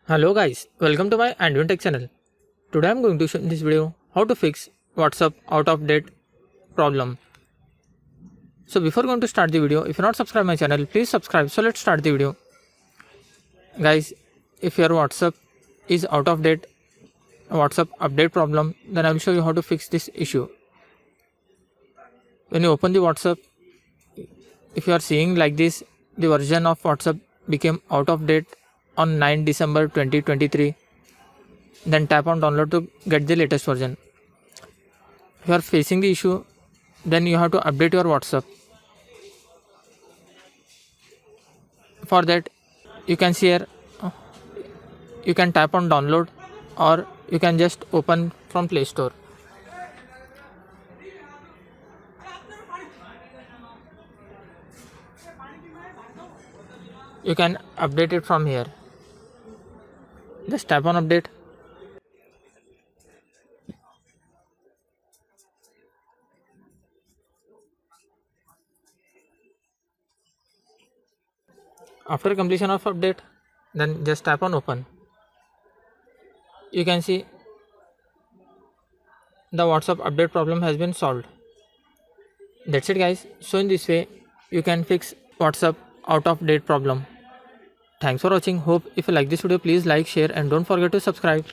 Hello guys, welcome to my Andwin Tech channel. Today I am going to show in this video how to fix WhatsApp out of date problem. So before going to start the video, if you are not subscribed my channel, please subscribe. So let's start the video. Guys, if your WhatsApp is out of date, WhatsApp update problem, then I will show you how to fix this issue. When you open the WhatsApp, if you are seeing like this, the version of WhatsApp became out of date on 9 December 2023. Then tap on download to get the latest version. If you are facing the issue, then you have to update your WhatsApp. For that, you can see here, you can tap on download or you can just open from Play Store. You can update it from here. Just tap on update. After completion of update, then just tap on open. You can see the WhatsApp update problem has been solved. That's it guys. So in this way, you can fix WhatsApp out of date problem. Thanks for watching. Hope if you like this video, please like, share and don't forget to subscribe.